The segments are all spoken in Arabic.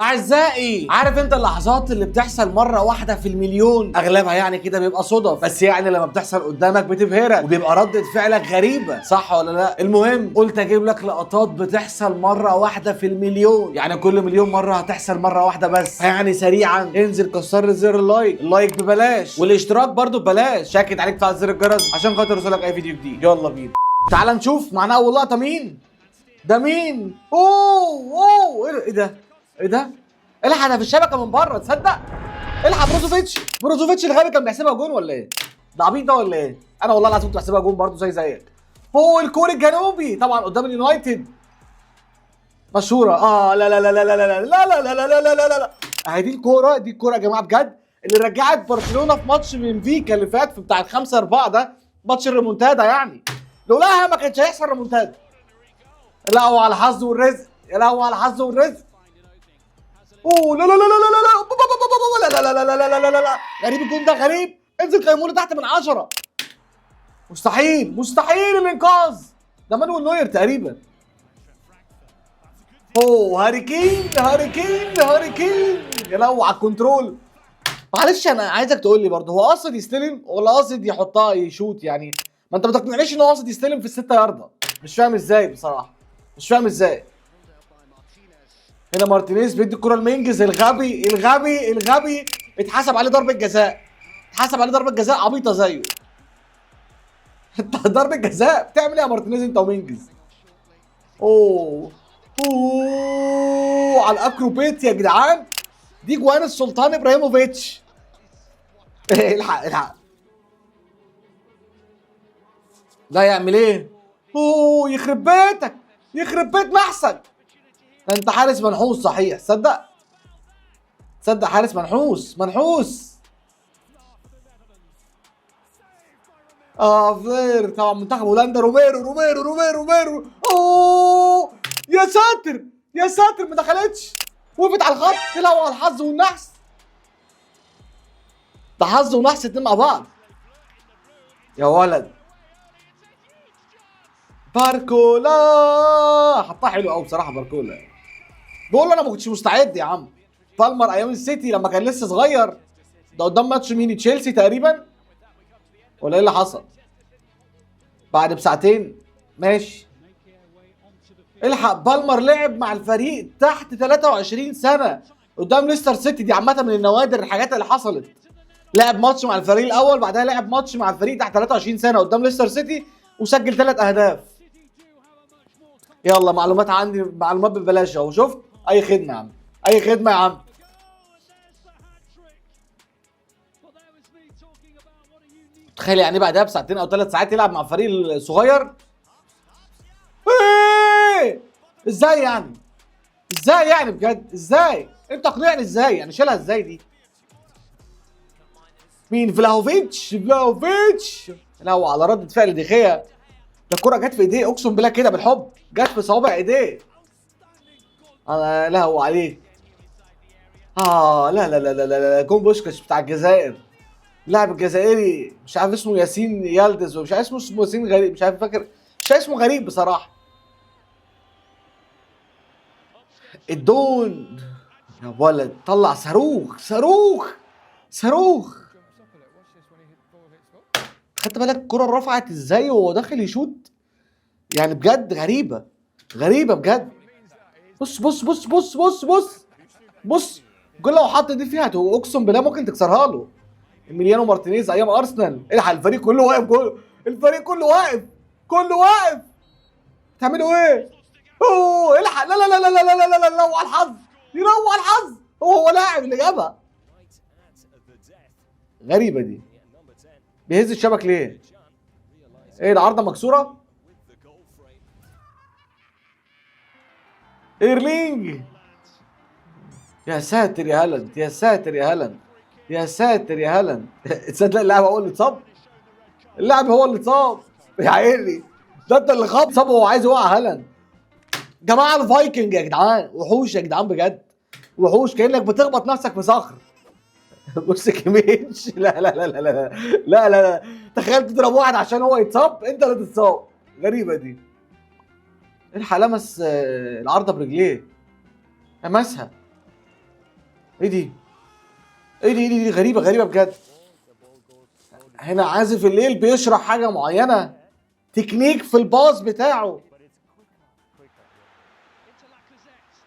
اعزائي، عارف انت اللحظات اللي بتحصل مره واحده في المليون؟ اغلبها يعني كده بيبقى صدف، بس يعني لما بتحصل قدامك بتبهرك وبيبقى ردة فعلك غريبه، صح ولا لا؟ المهم قلت اجيب لك لقطات بتحصل مره واحده في المليون، يعني كل مليون مره هتحصل مره واحده بس. يعني سريعا انزل كسر لي زر اللايك ببلاش، والاشتراك برضو ببلاش، شاكد عليك فعل زر الجرس عشان خاطر يوصلك اي فيديو جديد. يلا بينا تعال نشوف معانا اول لقطه. مين ده؟ مين؟ اوه ايه ده؟ ايه ده؟ الحق انا في الشبكه من بره، تصدق؟ الحق بروزوفيتش الغبي كان بيحسبها جون ولا ايه؟ ده عبيط ده ولا ايه؟ انا والله العظيم كنت بحسبها جون برضه زيك. هو الكوري الجنوبي طبعا قدام اليونايتد مشهوره. لا لا لا لا لا لا لا لا لا لا لا لا لا لا. اهي دي الكوره يا جماعه بجد اللي رجعت برشلونه في ماتش بنفيكا اللي فات، في بتاع ال5-4 ده، ماتش الريمونتادا يعني. لولاها ما كانش هيحصل ريمونتادا. لا هو على الحظ والرزق، يا لهوي على الحظ والرزق. اوه لا لا لا لا لا لا لا لا لا لا لا لا لا لا. غريب الجون ده غريب. انزل قيمونه تحت من 10. مستحيل الانقاذ. ده مانويل نوير تقريبا. اوه هاري كين يا لهوي على الكنترول. معلش انا عايزك تقول لي برضه، هو قاصد يستلم ولا قاصد يحطها يشوت يعني؟ ما انت ما تقنعنيش ان هو قاصد يستلم في ال6 ياردة. مش فاهم ازاي بصراحه، مش فاهم ازاي. هنا مارتينيز بيدي الكرة لمينجز الغبي اتحسب عليه ضربة جزاء. عبيطة زيه. انت ضربة جزاء بتعمل ايه يا مارتينيز انت ومينجز؟ اوه على الاكروبيت يا جدعان. دي جوان السلطان ابراهيموفيتش. الحق لا يعمل ايه؟ يخرب بيتك، يخرب بيت محسن. ده انت حارس منحوس صحيح، صدق حارس منحوس. فلير طبعا منتخب هولندا. روميرو. اوه يا ساتر ما دخلتش، وقفت على الخط. تلعبوا على الحظ والنحس. ده حظ ونحس اتنين مع بعض يا ولد. باركولا حطها حلو قوي بصراحه. باركولا بقول له انا ما كنتش مستعد يا عم. بالمر ايام السيتي لما كان لسه صغير، ده قدام ماتش مين؟ تشيلسي تقريبا، ولا ايه اللي حصل؟ بعد بساعتين ماشي. الحق بالمر لعب مع الفريق تحت 23 سنه قدام ليستر سيتي. دي عامه من النوادر الحاجات اللي حصلت. لعب ماتش مع الفريق الاول، بعدها لعب ماتش مع الفريق تحت 23 سنه قدام ليستر سيتي وسجل 3 اهداف. يلا معلومات عندي، معلومات ببلاش اهو. شفت؟ اي خدمه يا عم، اي خدمه يا عم. تخيل يعني بعدها بساعتين او 3 ساعات يلعب مع الفريق الصغير. ازاي يعني بجد؟ ازاي انت اقنعني؟ ازاي يعني شيلها ازاي دي؟ مين؟ فلاهوفيتش. لا على ردة فعل ديخيا. ده الكرة جت في ايديه اقسم بالله كده بالحب، جت في صوابع ايديه. انا لهو عليك. لا جون بوشكاش بتاع الجزائر. اللاعب الجزائري مش عارف اسمه ياسين يالدز، ومش عارف اسمه ياسين غريب، مش عارف فاكر، مش عارف اسمه غريب بصراحة. الدون يا ولد طلع صاروخ. خدت بالك الكرة رفعت ازاي وهو داخل يشوط؟ يعني بجد غريبة بجد. بص الجول لو حط دي فيها اقسم بالله ممكن تكسرها له. إيميليانو مارتينيز ايام ارسنال. الحق الفريق كله واقف جول، كله واقف. تعملوا ايه؟ الحق لا روح على الحظ. هو لاعب اللي جابها. غريبة دي. بيهز الشبك ليه؟ ايه العارضة مكسورة؟ ايرلينج. يا ساتر يا هالاند. تصدق اللاعب هو اللي اتصاب؟ يا عيني. ده انت اللي خاب صاب وهو عايز يوقع هالاند. جماعه الفايكنج يا جدعان وحوش يا جدعان بجد، وحوش كانك بتخبط نفسك في صخر. بص كيميتش. لا تخيل تضرب واحد عشان هو يتصاب، انت اللي تتصاب. غريبه دي. الحق لمس العارضه برجليه، لمسها. ايه دي؟ ايه دي غريبه غريبه بجد. هنا عازف الليل بيشرح حاجه معينه، تكنيك في الباص بتاعه.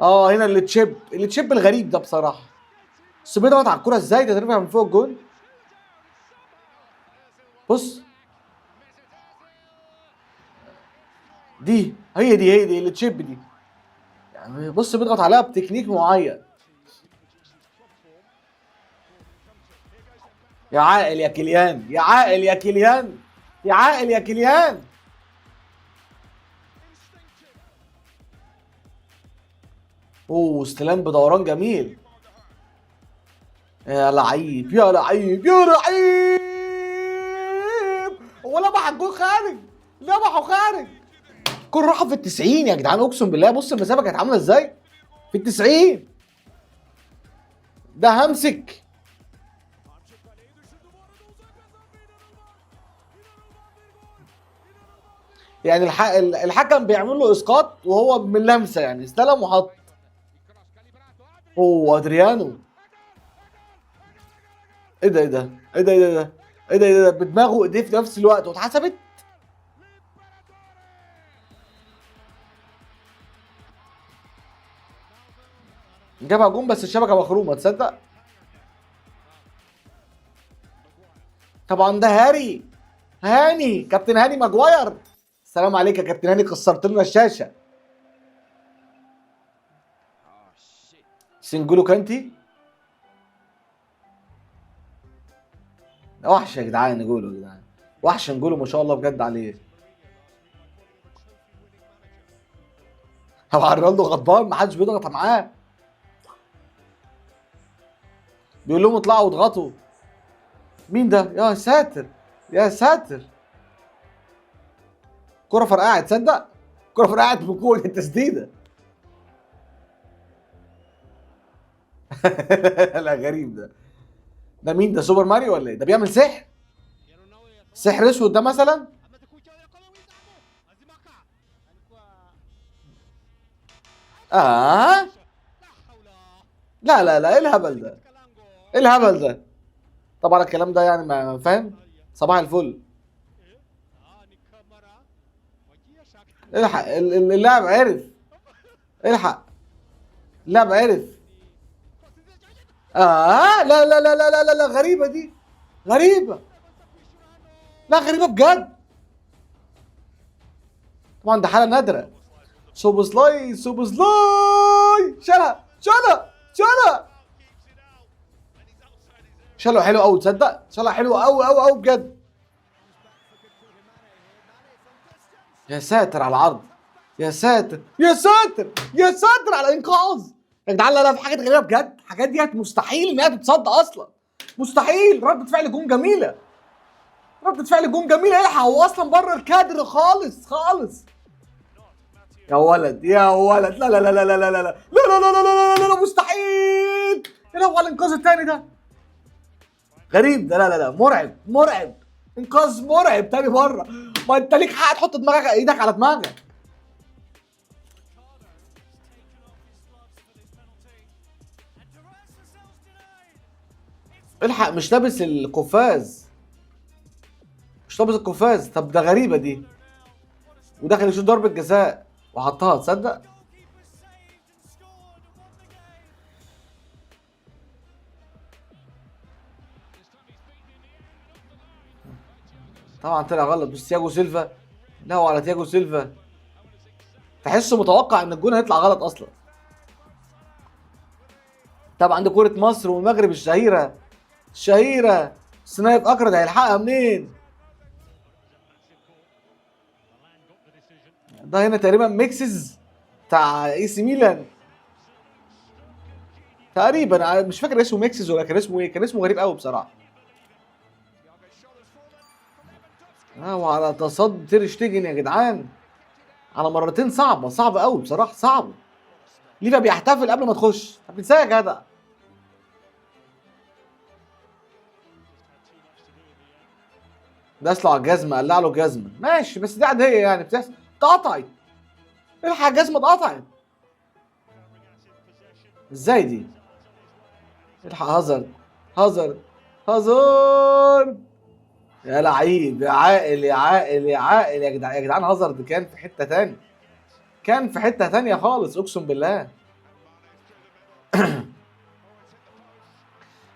هنا اللي تشيب الغريب ده بصراحه. بس بيضغط على الكوره ازاي ده؟ ترفع من فوق الجون. بص هي دي اللي تشيب دي يعني. بص بيضغط عليها بتكنيك معين. يا عاقل يا كيليان، يا عاقل يا كيليان، يا عاقل يا كيليان. استلام بدوران جميل. يا لعيب يا لعيب يا لعيب. هو لمح الجول خارج، لمحه خارج. الكورة راحة في ال90 يا جدعان، اقسم بالله. بص المسافة كانت عاملة ازاي في ال90. ده همسك. يعني الحكم بيعمل له اسقاط وهو من لمسه يعني، استلم وحط. ادريانو. ايه ده ايه ده ايه ده ايه ده ايه ده ايه ده بدماغه وايديه في نفس الوقت واتحسبت. جابها جون بس الشبكه مخرومه، تصدق؟ طبعا ده هاني كابتن هاني ماجواير. السلام عليك يا كابتن هاني، كسرت لنا الشاشه. سنجولو كانتي وحش يا جدعان، نقوله يا جدعان وحش، نقوله ما شاء الله بجد عليه. طبعا رونالدو غضبان، ما حدش بيضغط معاه. بيقول لهم اطلعوا واضغطوا. مين ده؟ يا ساتر يا ساتر. كرة فرقعت، تصدق؟ كرة فرقعت بقوة التسديدة. لا غريب ده مين ده؟ سوبر ماريو ولا ايه؟ ده بيعمل سحر؟ سحر اسود ده مثلا؟ لا ايه الهبل ده؟ ايه الهبل ده؟ طبعا الكلام ده يعني ما فاهم. صباح الفل. الحق اللاعب عرف. الحق اللاعب عرف. لا غريبة دي، غريبة. لا غريبة بجد. طبعا ده حالة نادرة. سوبوسلاي شالها حلو قوي، تصدق؟ شالها حلو قوي بجد. يا ساتر على العرض، يا ساتر على الانقاذ. يا جدعان لا في حاجات غريبه بجد، الحاجات ديت مستحيل انها تتصد اصلا، مستحيل. ردة فعل جون جميله، الحق هو اصلا بره الكادر خالص. يا ولد لا مستحيل. ايه هو الانقاذ الثاني ده؟ غريب ده. لا مرعب. انقاذ مرعب تاني بره. ما انت ليك حق تحط ايدك على دماغك. الحق مش لابس القفاز، طب ده غريبه دي. ودخل يشوط ضربه جزاء وحطها، تصدق؟ طبعا طلع غلط. بس تياجو سيلفا، لا هو على تياجو سيلفا. تحسه متوقع ان الجون هيطلع غلط اصلا. طبعا عند كرة مصر والمغرب الشهيرة سنايب اكرد هيلحقها منين؟ ده هنا تقريبا ميكسز بتاع اي سي ميلان تقريبا. مش فاكر اسمه ميكسز ولا كان اسمه ايه، كان اسمه غريب قوي بصراحة. وعلى تصدي تير شتيجن يا جدعان على مرتين، صعب قوي بصراحة، صعب. ليفا بيحتفل قبل ما تخش، طب ازاي يا جدع؟ داس له على الجزمة، قلع له الجزمة، ماشي بس دي عادية يعني بتحصل. اتقطعت، الحق الجزمة اتقطعت. ازاي دي؟ الحق هازارد، هازارد، هازارد. يا لعيب، يا عاقل، يا عاقل، يا عاقل، يا جدعان، يا جدعان، هازارد كان في حته تانيه، كان في حته تانيه خالص، اقسم بالله.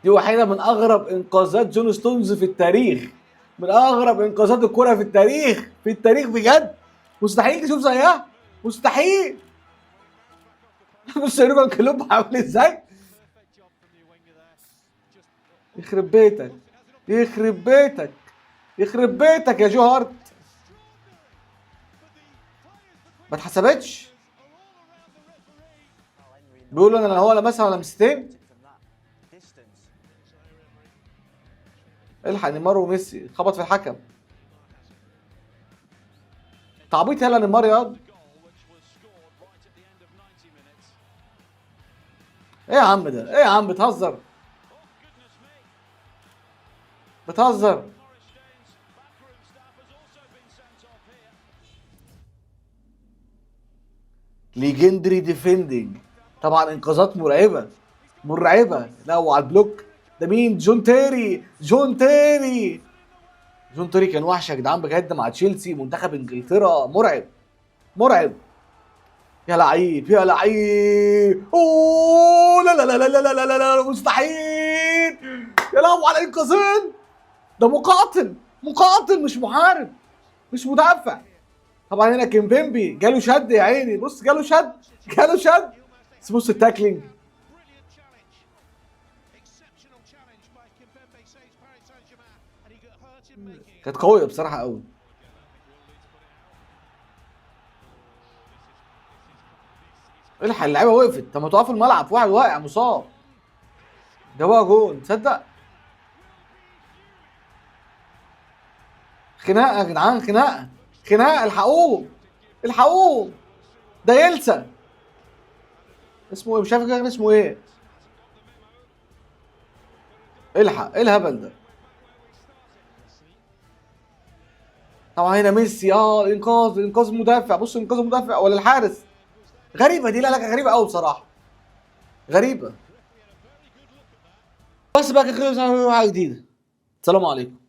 دي واحده من اغرب انقاذات جون ستونز في التاريخ، من اغرب انقاذات الكره في التاريخ، في التاريخ بجد. مستحيل تشوف زيها، مستحيل. بص يورجن كلوب عامل ازاي. يخرب بيتك، يخرب بيتك، يخرب بيتك يا جو هارت. ما اتحسبتش. بيقولوا ان هو لمسها ولا لمستين. الحق نيمار وميسي، خبط في الحكم. تعبيط يلا نيمار ياض. ايه يا عم ده، ايه يا عم، بتهزر، بتهزر. ليجندري ديفندنج، طبعا انقاذات مرعبه، مرعبه. لا وعلى البلوك ده مين؟ جون تيري، جون تيري. جون تيري كان وحش يا جدعان بجد مع تشيلسي، منتخب انجلترا مرعب، مرعب. يا لعيب، يا لعيب، اوه لا لا لا لا لا لا لا لا، مستحيل. يا لهوي على الانقاذين. ده مقاتل، مقاتل مش محارب، مش مدافع. طبعا هنا كيمبيمبي جاله شد يا عيني، بص جاله شد، جاله شد. بس بص التاكلينج. كانت قويه بصراحه قوي. الحق اللعيبه وقفت، طب ما توقفوا الملعب، في واحد واقع مصاب. ده بقى جون تصدق. خناقه يا جدعان، خناقه، خناقه، الحقوه، الحقوه. ده يلسى، اسمه ايه مش عارف كان اسمه ايه. الحق، ايه الهبل ده. طبعا هنا ميسي، الانقاذ، انقاذ مدافع، بص انقاذ مدافع ولا الحارس. غريبه دي، لا لا غريبه قوي بصراحه، غريبه. بس بقى كده حاجه جديده. السلام عليكم.